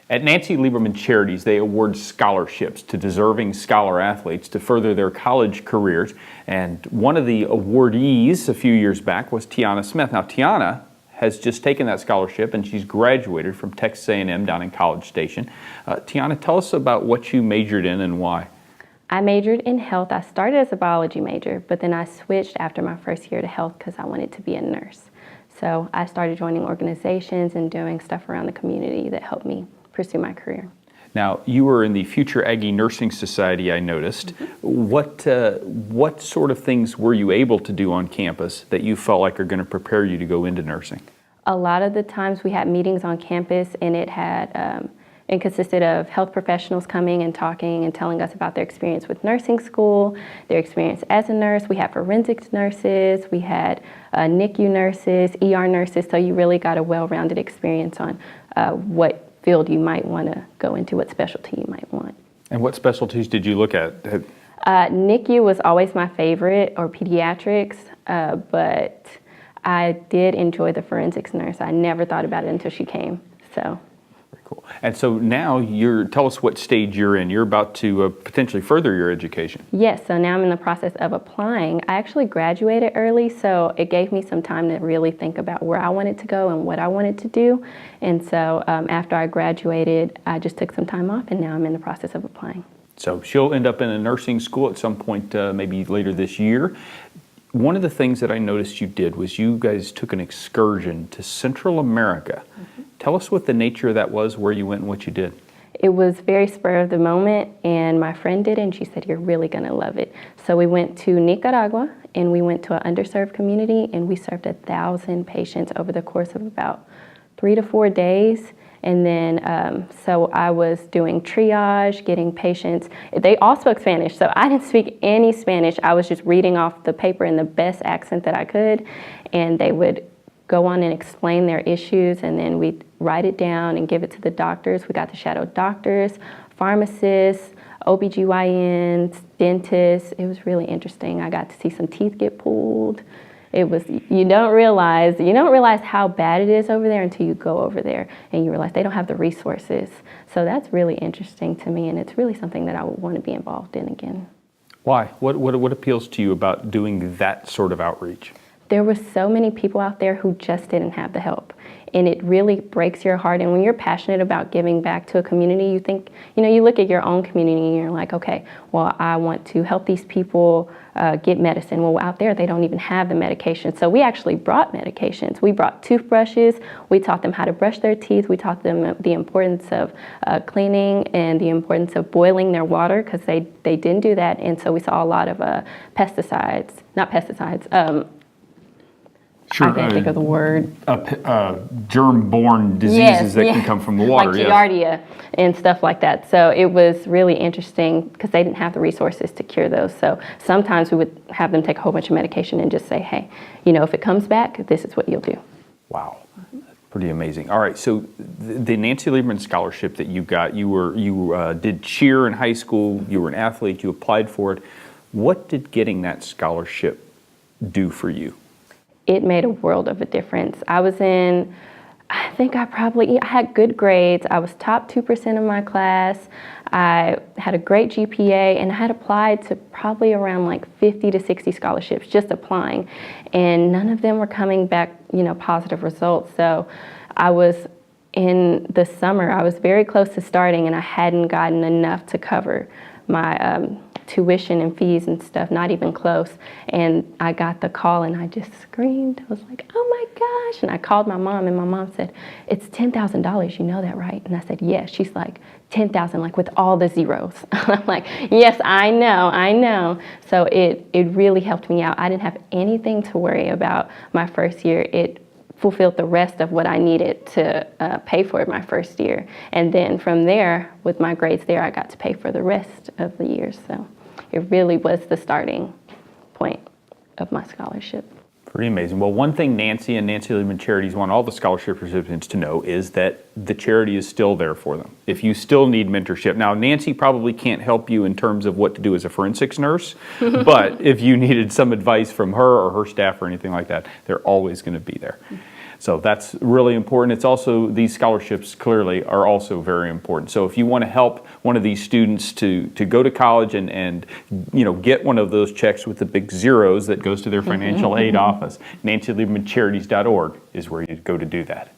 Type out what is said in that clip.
At Nancy Lieberman Charities, they award scholarships to deserving scholar athletes to further their college careers. And one of the awardees a few years back was Tiana Smith. Now, Tiana has just taken that scholarship and she's graduated from Texas A&M down in College Station. Tiana, tell us about what you majored in and why. I majored in health. I started as a biology major, but then I switched after my first year to health because I wanted to be a nurse. So I started joining organizations and doing stuff around the community that helped me pursue my career. Now, you were in the Future Aggie Nursing Society, I noticed. What sort of things were you able to do on campus that you felt like are going to prepare you to go into nursing? A lot of the times we had meetings on campus, and it consisted of health professionals coming and talking and telling us about their experience with nursing school, their experience as a nurse. We had forensics nurses, we had NICU nurses, ER nurses, so you really got a well-rounded experience on what field you might want to go into, what specialty you might want. And what specialties did you look at? NICU was always my favorite, or pediatrics, but I did enjoy the forensics nurse. I never thought about it until she came, so. Very cool. And so now tell us what stage you're in. You're about to potentially further your education. Yes, so now I'm in the process of applying. I actually graduated early, so it gave me some time to really think about where I wanted to go and what I wanted to do. And so after I graduated, I just took some time off, and now I'm in the process of applying. So she'll end up in a nursing school at some point, maybe later this year. One of the things that I noticed you did was you guys took an excursion to Central America. Mm-hmm. Tell us what the nature of that was, where you went and what you did. It was very spur of the moment, and my friend did it, and she said, "You're really going to love it." So we went to Nicaragua, and we went to an underserved community, and we served 1,000 patients over the course of about 3 to 4 days. And then, so I was doing triage, getting patients. They all spoke Spanish, so I didn't speak any Spanish. I was just reading off the paper in the best accent that I could, and they would go on and explain their issues, and then we'd write it down and give it to the doctors. We got to shadow doctors, pharmacists, OBGYNs, dentists. It was really interesting. I got to see some teeth get pulled. It was, you don't realize how bad it is over there until you go over there and you realize they don't have the resources. So that's really interesting to me, and it's really something that I would want to be involved in again. Why? What appeals to you about doing that sort of outreach? There were so many people out there who just didn't have the help, and it really breaks your heart. And when you're passionate about giving back to a community, you think, you look at your own community and you're like, okay, well, I want to help these people get medicine. Well, out there, they don't even have the medication. So we actually brought medications. We brought toothbrushes. We taught them how to brush their teeth. We taught them the importance of cleaning and the importance of boiling their water, because they didn't do that. And so we saw a lot of Sure, I can't think of the word. Germ-borne diseases that can come from the water. Like Giardia and stuff like that. So it was really interesting because they didn't have the resources to cure those. So sometimes we would have them take a whole bunch of medication and just say, hey, if it comes back, this is what you'll do. Wow. Pretty amazing. All right, so the Nancy Lieberman Scholarship that you got, you did cheer in high school, you were an athlete, you applied for it. What did getting that scholarship do for you? It made a world of a difference. I had good grades. I was top 2% of my class. I had a great GPA, and I had applied to probably around like 50 to 60 scholarships, just applying. And none of them were coming back, positive results. So in the summer, I was very close to starting, and I hadn't gotten enough to cover my tuition and fees and stuff, not even close. And I got the call, and I just screamed. I was like, oh my gosh. And I called my mom, and my mom said, it's $10,000, you know that, right? And I said, yes. She's like, 10,000, like with all the zeros. I'm like, yes, I know. So it really helped me out. I didn't have anything to worry about my first year. It fulfilled the rest of what I needed to pay for my first year. And then from there, with my grades there, I got to pay for the rest of the years. So it really was the starting point of my scholarship. Pretty amazing. Well, one thing Nancy and Nancy Lieberman Charities want all the scholarship recipients to know is that the charity is still there for them. If you still need mentorship. Now, Nancy probably can't help you in terms of what to do as a forensics nurse, but if you needed some advice from her or her staff or anything like that, they're always going to be there. So that's really important. It's also, these scholarships clearly are also very important. So if you want to help one of these students to go to college and get one of those checks with the big zeros that goes to their financial aid office, NancyLiebermanCharities.org is where you go to do that.